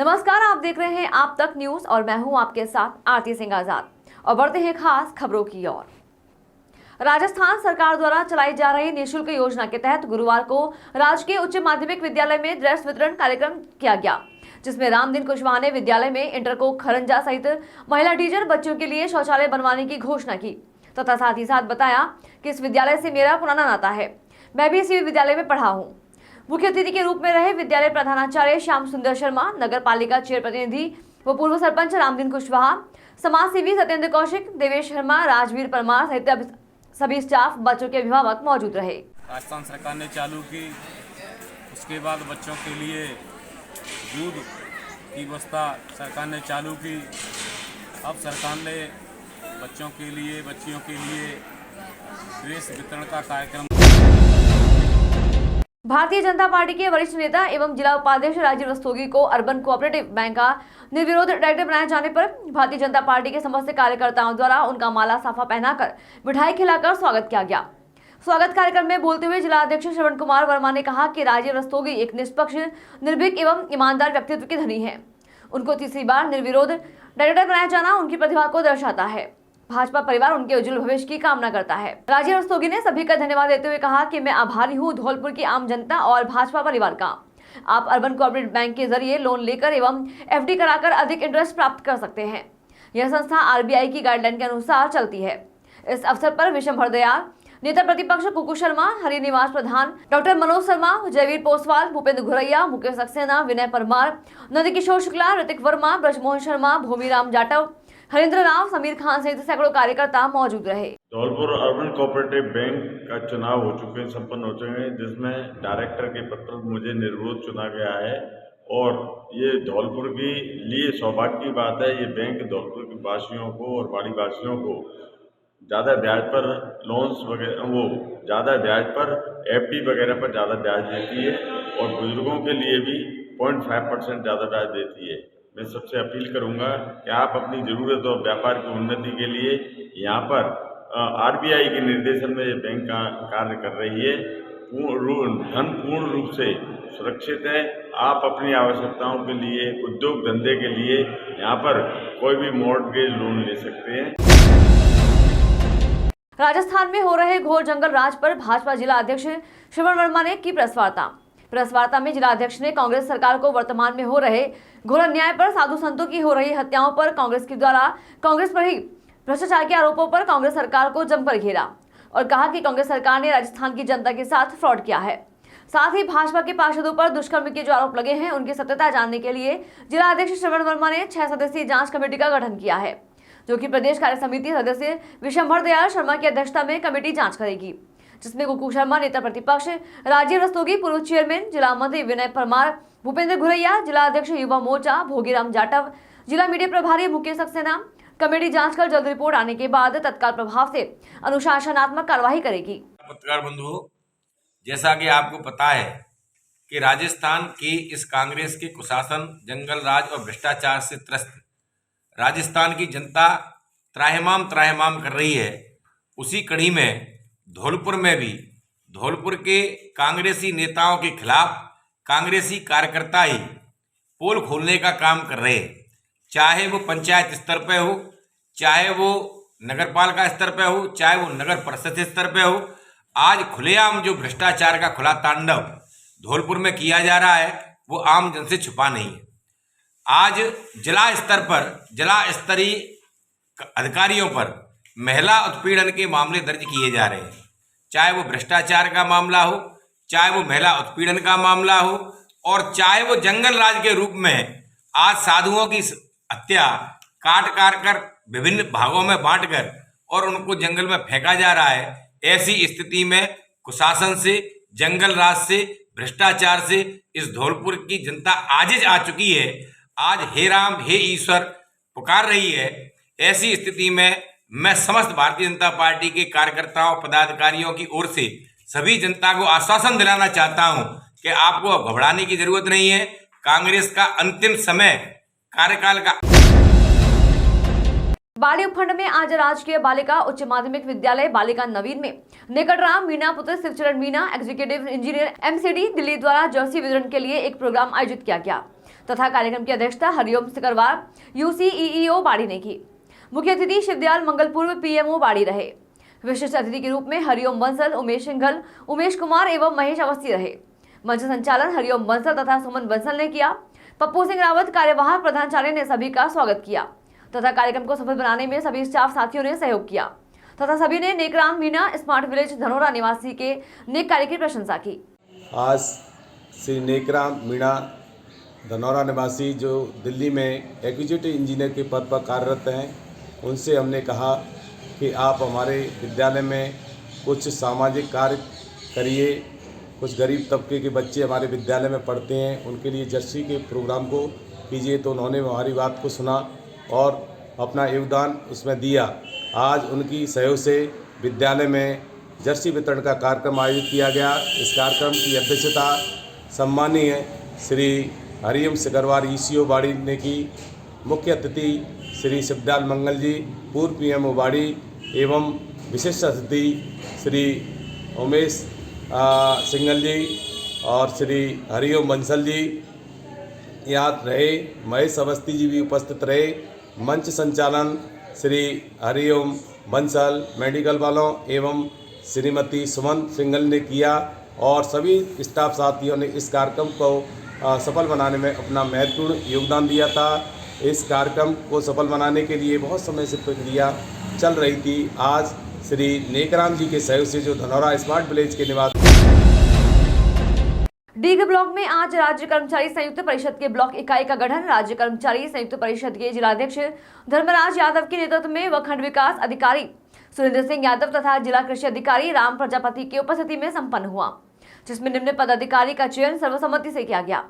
नमस्कार, आप देख रहे हैं आप तक न्यूज और मैं हूं आपके साथ आरती सिंह आजाद। और बढ़ते हैं खास खबरों की ओर। राजस्थान सरकार द्वारा चलाई जा रही निःशुल्क योजना के तहत गुरुवार को राजकीय उच्च माध्यमिक विद्यालय में ड्रेस वितरण कार्यक्रम किया गया, जिसमें रामदीन कुशवाहा ने विद्यालय में इंटर को खरंजा सहित महिला टीचर बच्चों के लिए शौचालय बनवाने की घोषणा की तथा साथ ही साथ बताया कि इस विद्यालय से मेरा पुराना नाता है, मैं भी इसी विद्यालय में पढ़ा हूँ। मुख्य अतिथि के रूप में रहे विद्यालय प्रधानाचार्य श्याम सुंदर शर्मा, नगर पालिका चेयर प्रतिनिधि व पूर्व सरपंच रामदीन कुशवाहा, समाज सेवी सत्येंद्र कौशिक, देवेश शर्मा, राजवीर परमार सहित सभी स्टाफ, बच्चों के अभिभावक मौजूद रहे। राजस्थान सरकार ने चालू की, उसके बाद बच्चों के लिए दूध की व्यवस्था सरकार ने चालू की। अब सरकार ने बच्चों के लिए, बच्चियों के लिए ड्रेस वितरण का कार्यक्रम। भारतीय जनता पार्टी के वरिष्ठ नेता एवं जिला उपाध्यक्ष राजीव रस्तोगी को अर्बन कोऑपरेटिव बैंक का निर्विरोध डायरेक्टर बनाए जाने पर भारतीय जनता पार्टी के समस्त कार्यकर्ताओं द्वारा उनका माला साफा पहनाकर मिठाई खिलाकर स्वागत किया गया। स्वागत कार्यक्रम में बोलते हुए जिला अध्यक्ष श्रवण कुमार वर्मा ने कहा कि राजीव रस्तोगी एक निष्पक्ष, निर्भीक एवं ईमानदार व्यक्तित्व के धनी है। उनको तीसरी बार निर्विरोध डायरेक्टर बनाया जाना उनकी प्रतिभा को दर्शाता है। भाजपा परिवार उनके उज्जवल भविष्य की कामना करता है। राजीव रस्तोगी ने सभी का धन्यवाद देते हुए कहा कि मैं आभारी हूं धौलपुर की आम जनता और भाजपा परिवार का। आप अर्बन कोऑपरेटिव बैंक के जरिए लोन लेकर एवं एफडी कराकर अधिक इंटरेस्ट प्राप्त कर सकते हैं। यह संस्था आरबीआई की गाइडलाइन के अनुसार चलती है। इस अवसर पर विषम हरदयाल, नेता प्रतिपक्ष कुकू शर्मा, हरिनिवास प्रधान, डॉक्टर मनोज शर्मा, जयवीर पोसवाल, भूपेंद्र घुरैया, मुकेश सक्सेना, विनय परमार, नंदकिशोर शुक्ला, ऋतिक वर्मा, ब्रजमोहन शर्मा, भूमिराम जाटव, हरिंद्र राव, समीर खान सहित सैकड़ों कार्यकर्ता मौजूद रहे। धौलपुर अर्बन कोऑपरेटिव बैंक का चुनाव संपन्न हो चुके हैं, जिसमें डायरेक्टर के पद पर मुझे निर्विरोध चुना गया है। और ये धौलपुर के लिए सौभाग्य की बात है। ये बैंक धौलपुर के वासियों को और बाड़ी वासियों को ज़्यादा ब्याज पर लोन्स वगैरह, वो ज़्यादा ब्याज पर एफडी वगैरह पर ज़्यादा ब्याज देती है और बुजुर्गों के लिए भी 0.5% ज़्यादा ब्याज देती है। मैं सबसे अपील करूंगा कि आप अपनी ज़रूरत और व्यापार की उन्नति के लिए यहाँ पर आरबीआई के निर्देशन में ये बैंक का कार्य कर रही है। धन पूर्ण रूप से सुरक्षित है। आप अपनी आवश्यकताओं के लिए, उद्योग धंधे के लिए यहाँ पर कोई भी मॉर्टगेज लोन ले सकते हैं। राजस्थान में हो रहे घोर जंगल राज पर भाजपा जिला अध्यक्ष श्रवण वर्मा ने की प्रेस वार्ता में जिला अध्यक्ष ने कांग्रेस सरकार को वर्तमान में हो रहे घोर अन्याय पर, साधु संतों की हो रही हत्याओं पर, कांग्रेस के द्वारा कांग्रेस पर ही भ्रष्टाचार के आरोपों पर कांग्रेस सरकार को जमकर घेरा और कहा कि कांग्रेस सरकार ने राजस्थान की जनता के साथ फ्रॉड किया है। साथ ही भाजपा के पार्षदों पर दुष्कर्म के जो आरोप लगे हैं उनकी सत्यता जानने के लिए जिला अध्यक्ष श्रवण वर्मा ने 6 सदस्यीय जांच कमेटी का गठन किया है, जो कि प्रदेश कार्य समिति सदस्य विषम हरदयाल शर्मा की अध्यक्षता में कमेटी जांच करेगी, जिसमें कुकू शर्मा, नेता प्रतिपक्ष राजीव रस्तोगी, पूर्व चेयरमैन जिला मंत्री विनय परमार, भूपेंद्र घुरैया, जिला अध्यक्ष युवा मोर्चा भोगीराम जाटव, जिला मीडिया प्रभारी मुकेश सक्सेना। कमेटी जांच कर जल्द रिपोर्ट आने के बाद तत्काल प्रभाव से अनुशासनात्मक कार्यवाही करेगी। पत्रकार बंधुओं, जैसा कि आपको पता है कि राजस्थान की इस कांग्रेस के कुशासन, जंगल राज और भ्रष्टाचार से त्रस्त राजस्थान की जनता त्राहिमाम कर रही है। उसी कड़ी में धौलपुर में भी धौलपुर के कांग्रेसी नेताओं के खिलाफ कांग्रेसी कार्यकर्ता ही पोल खोलने का काम कर रहे हैं, चाहे वो पंचायत स्तर पे हो, चाहे वो नगरपालिका स्तर पे हो, चाहे वो नगर परिषद स्तर पे हो। आज खुलेआम जो भ्रष्टाचार का खुला तांडव धौलपुर में किया जा रहा है वो आम जन से छुपा नहीं है। आज जिला स्तर पर जिला स्तरीय अधिकारियों पर महिला उत्पीड़न के मामले दर्ज किए जा रहे हैं, चाहे वो भ्रष्टाचार का मामला हो, चाहे वो महिला उत्पीड़न का मामला हो, और चाहे वो जंगल राज के रूप में आज साधुओं की हत्या काट कर विभिन्न भागों में बांटकर और उनको जंगल में फेंका जा रहा है। ऐसी स्थिति में कुशासन से, जंगल राज से, भ्रष्टाचार से इस धौलपुर की जनता आजिज आ चुकी है। आज हे राम हे ईश्वर पुकार रही है। ऐसी स्थिति में मैं समस्त भारतीय जनता पार्टी के कार्यकर्ताओं, पदाधिकारियों की ओर से सभी जनता को आश्वासन दिलाना चाहता हूं कि आपको घबराने की जरूरत नहीं है। कांग्रेस का अंतिम समय कार्यकाल का। बाड़ी उपखंड में आज राजकीय बालिका उच्च माध्यमिक विद्यालय बालिका नवीन में निकटराम मीना पुत्र Shivcharan Meena, executive engineer MCD Delhi द्वारा जर्सी वितरण के लिए एक प्रोग्राम आयोजित किया गया तथा कार्यक्रम की अध्यक्षता हरिओम सिकरवार यूसीईईओ बाड़ी ने की। मुख्य अतिथि शिवदयाल मंगलपूर्व पीएमओ बाड़ी रहे। विशिष्ट अतिथि के रूप में हरिओम बंसल, उमेश सिंघल, उमेश कुमार एवं महेश अवस्थी रहे। मंच संचालन हरिओम बंसल तथा सुमन बंसल ने किया। पप्पू सिंह रावत कार्यवाहक प्रधानाचार्य ने सभी का स्वागत किया तथा कार्यक्रम को सफल बनाने में सभी स्टाफ साथियों ने सहयोग किया तथा सभी ने नेकराम मीणा स्मार्ट विलेज धनोरा निवासी के नेक कार्य की प्रशंसा की। आज श्री नेकराम मीणा धनौरा निवासी जो दिल्ली में एग्जीक्यूटिव इंजीनियर के पद पर कार्यरत हैं, उनसे हमने कहा कि आप हमारे विद्यालय में कुछ सामाजिक कार्य करिए। कुछ गरीब तबके के बच्चे हमारे विद्यालय में पढ़ते हैं, उनके लिए जर्सी के प्रोग्राम को कीजिए। तो उन्होंने हमारी बात को सुना और अपना योगदान उसमें दिया। आज उनकी सहयोग से विद्यालय में जर्सी वितरण का कार्यक्रम आयोजित किया गया। इस कार्यक्रम की अध्यक्षता सम्मानीय श्री हरिओम सिकरवार ईसीओ बाड़ी ने की। मुख्य अतिथि श्री शिवदयाल मंगल जी, पूर्व पीएमओ बाड़ी एवं विशिष्ट अतिथि श्री उमेश सिंघल जी और श्री हरिओम बंसल जी यहाँ रहे। महेश अवस्थी जी भी उपस्थित रहे। मंच संचालन श्री हरिओम बंसल, मेडिकल वालों एवं श्रीमती सुमन सिंघल ने किया और सभी स्टाफ साथियों ने इस कार्यक्रम को सफल बनाने में अपना महत्वपूर्ण योगदान दिया था। इस कार्यक्रम को सफल बनाने के लिए बहुत समय से प्रक्रिया चल रही थी। आज श्री नेकराम जी के सहयोग से जो धनौरा स्मार्ट विलेज के निवासी डीग ब्लॉक में आज राज्य कर्मचारी संयुक्त परिषद के ब्लॉक इकाई का गठन। राज्य कर्मचारी संयुक्त परिषद के जिलाध्यक्ष धर्मराज यादव के नेतृत्व में व खंड विकास अधिकारी सुरेंद्र सिंह यादव तथा जिला कृषि अधिकारी राम प्रजापति की उपस्थिति में संपन्न हुआ, जिसमें निम्न पदाधिकारी का चयन सर्वसम्मति से किया गया।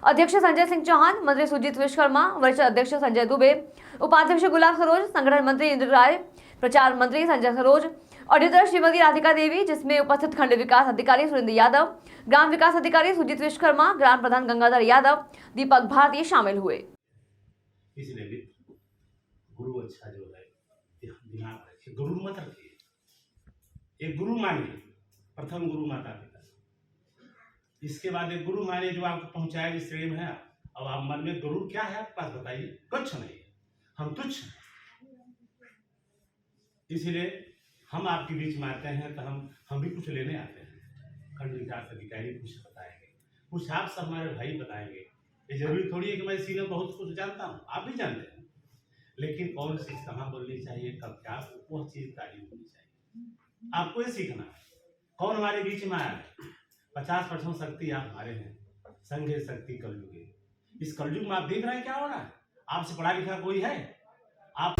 अध्यक्ष संजय सिंह चौहान, मंत्री सुजीत विश्वकर्मा, वरिष्ठ अध्यक्ष संजय दुबे, उपाध्यक्ष गुलाब सरोज, संगठन मंत्री इंद्र राय, प्रचार मंत्री संजय सरोज, ऑडिटर श्रीमती राधिका देवी, जिसमें उपस्थित खंड विकास अधिकारी सुरेंद्र यादव, ग्राम विकास अधिकारी सुजीत विश्वकर्मा, ग्राम प्रधान गंगाधर यादव, दीपक भारती शामिल हुए। इसलिए भी गुरु अच्छा जो है दिमाग रखिए, गुरु मत रखिए। एक गुरु मानिए, प्रथम गुरु माता पिता, इसके बाद एक गुरु मानिए जो आपको पहुंचाए जिस श्रेणी में है। अब आप मन में गुरु क्या है आपके पास बताइए? कुछ नहीं, हम तुच्छ हैं। इसलिए हम आपके बीच में आते हैं तो हम भी कुछ लेने आते हैं। खंड विकास अधिकारी कुछ बताएंगे, कुछ आप सब हमारे भाई बताएंगे। ये जरूरी थोड़ी है कि मैं इसी में बहुत कुछ जानता हूँ, आप भी जानते हैं, लेकिन कौन चीज़ कहाँ बोलनी चाहिए, कब क्या, वह चीज़ तारीफ होनी चाहिए। आपको ये सीखना है। कौन हमारे बीच में आया है? 50% शक्ति आप हमारे हैं। संघ शक्ति कलयुग है। इस कलयुग में आप देख रहे हैं क्या हो रहा है? आपसे पढ़ा लिखा कोई है? आप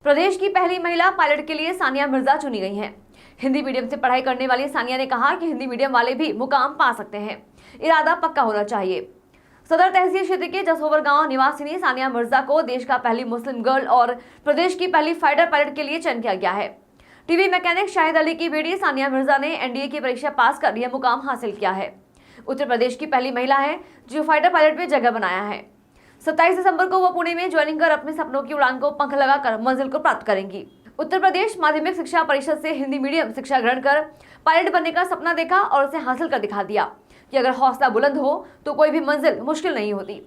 प्रदेश की पहली महिला पायलट के लिए सानिया मिर्जा चुनी गई हैं। हिंदी मीडियम से पढ़ाई करने वाली सानिया ने कहा कि हिंदी मीडियम वाले भी मुकाम पा सकते हैं, इरादा पक्का होना चाहिए। सदर तहसील क्षेत्र के जसोवर गांव निवासिनी सानिया मिर्जा को देश का पहली मुस्लिम गर्ल और प्रदेश की पहली फाइटर पायलट के लिए चयन किया गया है। टीवी मैकेनिक शाहिद अली की बेटी सानिया मिर्जा ने एनडीए की परीक्षा पास कर यह मुकाम हासिल किया है। उत्तर प्रदेश की पहली महिला है जो फाइटर पायलट में जगह बनाया है। 27 दिसंबर को वह पुणे में ज्वाइनिंग कर अपने सपनों की उड़ान को पंख लगाकर मंजिल को प्राप्त करेंगी। उत्तर प्रदेश माध्यमिक शिक्षा परिषद से हिंदी मीडियम शिक्षा ग्रहण कर पायलट बनने का सपना देखा और उसे हासिल कर दिखा दिया कि अगर हौसला बुलंद हो तो कोई भी मंजिल मुश्किल नहीं होती।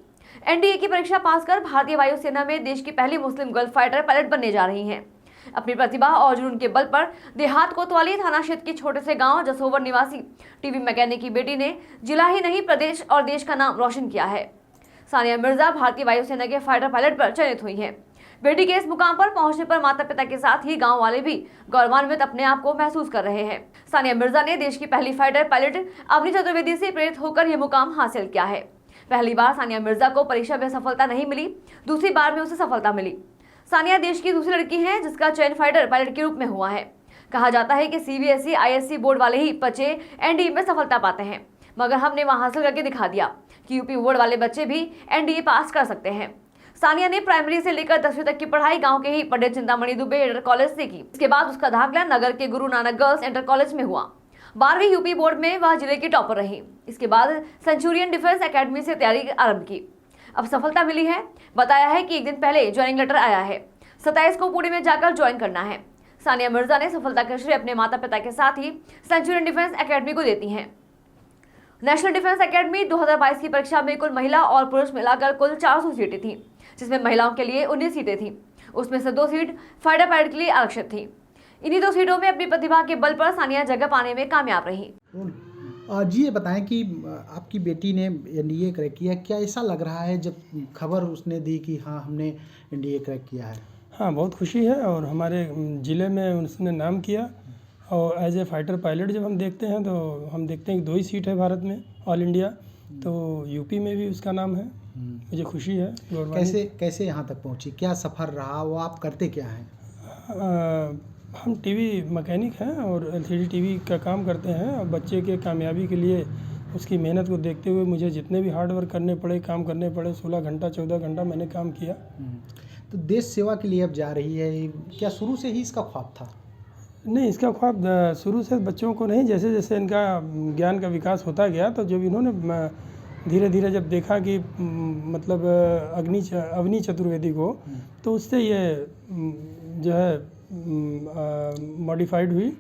एनडीए की परीक्षा पास कर भारतीय वायुसेना में देश की पहली मुस्लिम गर्ल फाइटर पायलट बनने जा रही हैं। अपनी प्रतिभा और जुनून के बल पर देहात कोतवाली थाना क्षेत्र के छोटे से गांव जसोवर निवासी टीवी मैकेनिक की बेटी ने जिला ही नहीं प्रदेश और देश का नाम रोशन किया है। सानिया मिर्जा भारतीय वायुसेना के फाइटर पायलट पर चयनित हुई हैं। बेटी के इस मुकाम पर पहुंचने पर माता पिता के साथ ही गांव वाले भी गौरवान्वित अपने आप को महसूस कर रहे हैं। सानिया मिर्जा ने देश की पहली फाइटर पायलट अवनी चतुर्वेदी से प्रेरित होकर यह मुकाम हासिल किया है। पहली बार सानिया मिर्जा को परीक्षा में सफलता नहीं मिली, दूसरी बार में उसे सफलता मिली। सानिया देश की दूसरी लड़की है जिसका चयन फाइटर पायलट के रूप में हुआ है। कहा जाता है कि सीबीएसई आईएससी बोर्ड वाले ही बच्चे एनडीए में सफलता पाते हैं, मगर हमने वहां हासिल करके दिखा दिया कि यूपी बोर्ड वाले बच्चे भी एनडीए पास कर सकते हैं। सानिया ने प्राइमरी से लेकर 10वीं तक की पढ़ाई गांव के ही पंडित चिंतामणि दुबे इंटर कॉलेज से की। इसके बाद उसका दाखिला नगर के Guru Nanak girls inter college में हुआ। 12वीं यूपी बोर्ड में वह जिले की टॉपर रही। इसके बाद सेंचुरियन डिफेंस एकेडमी से तैयारी आरंभ की। अब सफलता मिली है। बताया है कि एक दिन पहले ज्वाइनिंग लेटर आया है। 27 को पुणे में जाकर ज्वाइन करना है। सानिया मिर्जा ने सफलता का श्रेय अपने माता पिता के साथ ही सेंचुरियन डिफेंस एकेडमी को देती हैं। नेशनल डिफेंस एकेडमी 2022 की परीक्षा में कुल महिला और पुरुष मिलाकर कुल 400 सीटें थीं, जिसमें महिलाओं के लिए 19 सीटें थीं। उसमें से 2 सीट फाइटर पायलट के लिए आरक्षित थी। इन्हीं 2 सीटों में अपनी प्रतिभा के बल पर सानिया जगह पाने में कामयाब रही। जी ये बताएं कि आपकी बेटी ने एनडीए क्रैक किया, क्या ऐसा लग रहा है जब खबर उसने दी कि हाँ हमने एनडीए क्रैक किया है? हाँ, बहुत खुशी है और हमारे ज़िले में उसने नाम किया। और एज ए फाइटर पायलट जब हम देखते हैं तो हम देखते हैं कि 2 ही सीट है भारत में ऑल इंडिया, तो यूपी में भी उसका नाम है। मुझे खुशी है। कैसे यहाँ तक पहुँची, क्या सफ़र रहा, वो आप करते क्या हैं? हम टीवी मैकेनिक हैं और एलसीडी टीवी का काम करते हैं। और बच्चे के कामयाबी के लिए उसकी मेहनत को देखते हुए मुझे जितने भी हार्ड वर्क करने पड़े, काम करने पड़े, 16 घंटा 14 घंटा मैंने काम किया। तो देश सेवा के लिए अब जा रही है, क्या शुरू से ही इसका ख्वाब था? नहीं, इसका ख्वाब शुरू से बच्चों को नहीं, जैसे जैसे इनका ज्ञान का विकास होता गया तो जब इन्होंने धीरे धीरे जब देखा कि मतलब अवनी चतुर्वेदी को, तो उससे ये जो है मॉडिफाइड हुई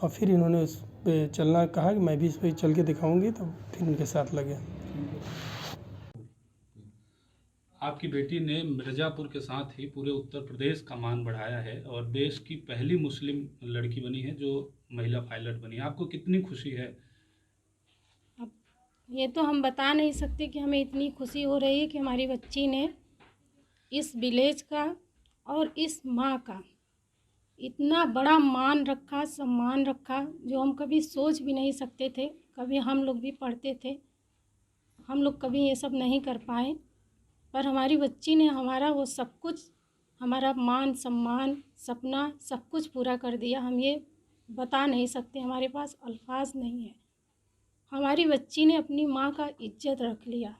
और फिर इन्होंने उस पे चलना कहा कि मैं भी इस पे चल के दिखाऊंगी, तो फिर उनके साथ लगे। आपकी बेटी ने मिर्ज़ापुर के साथ ही पूरे उत्तर प्रदेश का मान बढ़ाया है और देश की पहली मुस्लिम लड़की बनी है जो महिला पायलट बनी है। आपको कितनी खुशी है? अब ये तो हम बता नहीं सकते कि हमें इतनी खुशी हो रही है कि हमारी बच्ची ने इस विलेज का और इस माँ का इतना बड़ा मान रखा, सम्मान रखा, जो हम कभी सोच भी नहीं सकते थे। कभी हम लोग भी पढ़ते थे, हम लोग कभी ये सब नहीं कर पाए, पर हमारी बच्ची ने हमारा वो सब कुछ, हमारा मान सम्मान सपना सब कुछ पूरा कर दिया। हम ये बता नहीं सकते, हमारे पास अल्फाज नहीं है। हमारी बच्ची ने अपनी माँ का इज्जत रख लिया,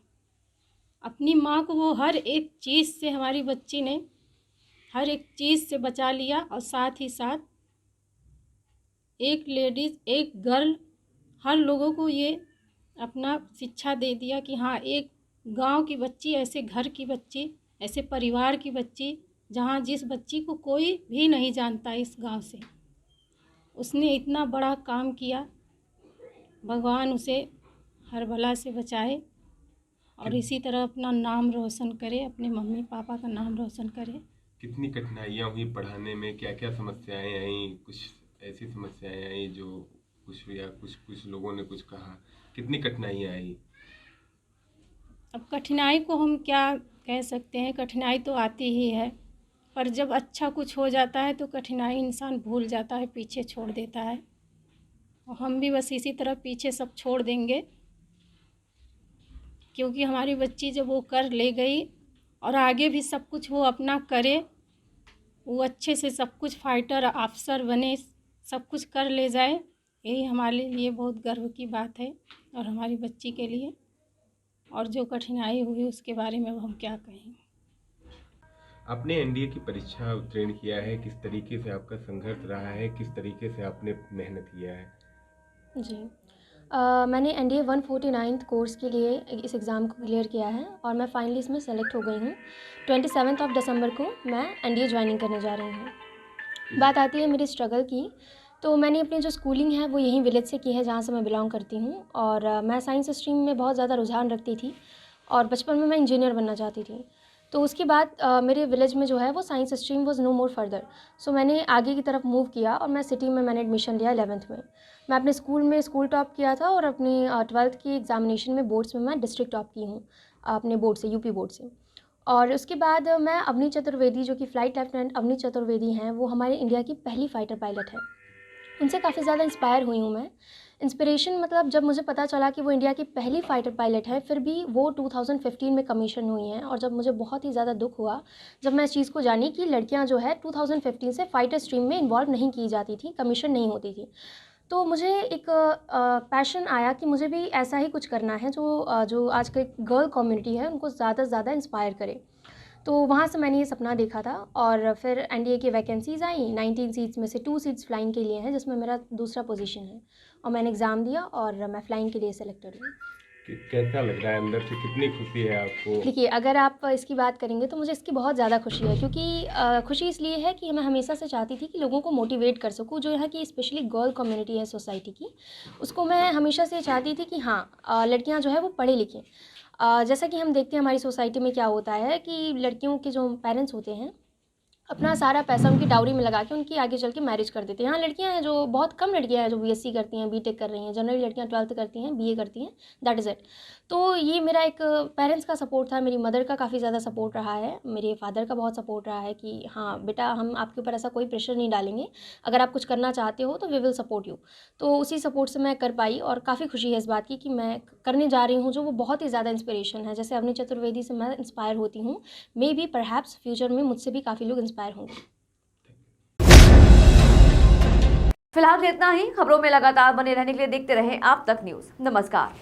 अपनी माँ को वो हर एक चीज़ से, हमारी बच्ची ने हर एक चीज़ से बचा लिया। और साथ ही साथ एक लेडीज़, एक गर्ल, हर लोगों को ये अपना शिक्षा दे दिया कि हाँ, एक गांव की बच्ची, ऐसे घर की बच्ची, ऐसे परिवार की बच्ची, जहाँ जिस बच्ची को कोई भी नहीं जानता इस गांव से, उसने इतना बड़ा काम किया। भगवान उसे हर बला से बचाए और इसी तरह अपना नाम रोशन करे, अपने मम्मी पापा का नाम रोशन करे। कितनी कठिनाइयाँ हुई पढ़ाने में, क्या क्या समस्याएं आई? कुछ ऐसी समस्याएं आई जो कुछ लोगों ने कुछ कहा, कितनी कठिनाइयाँ आई? अब कठिनाई को हम क्या कह सकते हैं, कठिनाई तो आती ही है, पर जब अच्छा कुछ हो जाता है तो कठिनाई इंसान भूल जाता है, पीछे छोड़ देता है। और हम भी बस इसी तरह पीछे सब छोड़ देंगे, क्योंकि हमारी बच्ची जब वो कर ले गई और आगे भी सब कुछ वो अपना करे, वो अच्छे से सब कुछ फाइटर अफसर बने, सब कुछ कर ले जाए, यही हमारे लिए बहुत गर्व की बात है और हमारी बच्ची के लिए। और जो कठिनाई हुई उसके बारे में हम क्या कहें। आपने एनडीए की परीक्षा उत्तीर्ण किया है, किस तरीके से आपका संघर्ष रहा है, किस तरीके से आपने मेहनत किया है? जी, मैंने एनडीए 149 कोर्स के लिए इस एग्ज़ाम को क्लियर किया है और मैं फाइनली इसमें सेलेक्ट हो गई हूँ। 27 दिसंबर को मैं एनडीए ज्वाइनिंग करने जा रही हूँ। बात आती है मेरी स्ट्रगल की, तो मैंने अपनी जो स्कूलिंग है वो यहीं विलेज से की है, जहाँ से मैं बिलोंग करती हूँ। और मैं साइंस स्ट्रीम में बहुत ज़्यादा रुझान रखती थी और बचपन में मैं इंजीनियर बनना चाहती थी। तो उसके बाद मेरे विलेज में जो है वो science stream was no more further, so मैंने आगे की तरफ मूव किया और मैं सिटी में मैंने एडमिशन लिया 11th में। मैं अपने स्कूल में स्कूल टॉप किया था और अपनी 12th की एग्जामिनेशन में बोर्ड्स में मैं डिस्ट्रिक्ट टॉप की हूँ अपने बोर्ड से, यूपी बोर्ड से। और उसके बाद मैं अवनी चतुर्वेदी, जो कि फ़्लाइट लेफ्टिनेंट अवनी चतुर्वेदी हैं, वो हमारे इंडिया की पहली फ़ाइटर पायलट है। उनसे काफ़ी ज़्यादा इंस्पायर हुई हूँ मैं। इंस्पिरेशन मतलब जब मुझे पता चला कि वो इंडिया की पहली फ़ाइटर पायलट है, फिर भी वो 2015 में कमीशन हुई हैं, और जब मुझे बहुत ही ज़्यादा दुख हुआ जब मैं इस चीज़ को जानी कि लड़कियां जो है 2015 से फ़ाइटर स्ट्रीम में इन्वॉल्व नहीं की जाती थी, कमीशन नहीं होती थी। तो मुझे एक पैशन आया कि मुझे भी ऐसा ही कुछ करना है जो आज की गर्ल कम्युनिटी है उनको ज़्यादा से ज़्यादा इंस्पायर करे। तो वहाँ से मैंने ये सपना देखा था और फिर एनडीए की वैकेंसीज़ आई। 19 सीट्स में से 2 सीट्स फ़्लाइंग के लिए हैं, जिसमें मेरा दूसरा पोजीशन है, और मैंने एग्ज़ाम दिया और मैं फ़्लाइंग के लिए सेलेक्टेड हुई। कैसा लग रहा है अंदर से, कितनी खुशी है आपको? देखिए, अगर आप इसकी बात करेंगे तो मुझे इसकी बहुत ज़्यादा खुशी है, क्योंकि खुशी इसलिए है कि मैं हमेशा से चाहती थी कि लोगों को मोटिवेट कर सकूँ। जो यहाँ की स्पेशली गर्ल कम्युनिटी है सोसाइटी की, उसको मैं हमेशा से चाहती थी कि हाँ, लड़कियाँ जो है वो पढ़े लिखें। जैसा कि हम देखते हैं हमारी सोसाइटी में क्या होता है कि लड़कियों के जो पेरेंट्स होते हैं अपना सारा पैसा उनकी डाउरी में लगा के उनकी आगे चल के मैरिज कर देते हैं। यहाँ लड़कियाँ हैं जो बहुत कम लड़कियाँ हैं जो बीएससी करती हैं, बीटेक कर रही हैं, जनरली लड़कियाँ 12th करती हैं, बीए करती हैं, दैट इज़ इट। तो ये मेरा एक पेरेंट्स का सपोर्ट था, मेरी मदर का काफ़ी ज़्यादा सपोर्ट रहा है, मेरे फादर का बहुत सपोर्ट रहा है कि हाँ बेटा, हम आपके ऊपर ऐसा कोई प्रेशर नहीं डालेंगे, अगर आप कुछ करना चाहते हो तो वी विल सपोर्ट यू। तो उसी सपोर्ट से मैं कर पाई और काफ़ी खुशी है इस बात की कि मैं करने जा रही हूँ जो वो बहुत ही ज़्यादा इंस्पिरेशन है। जैसे अवनी चतुर्वेदी से मैं इंस्पायर होती हूँ, मे बी परहैप्स फ्यूचर में मुझसे भी काफ़ी लोग इंस्पायर होंगे। फिलहाल इतना ही। खबरों में लगातार बने रहने के लिए देखते रहें आप तक न्यूज़। नमस्कार।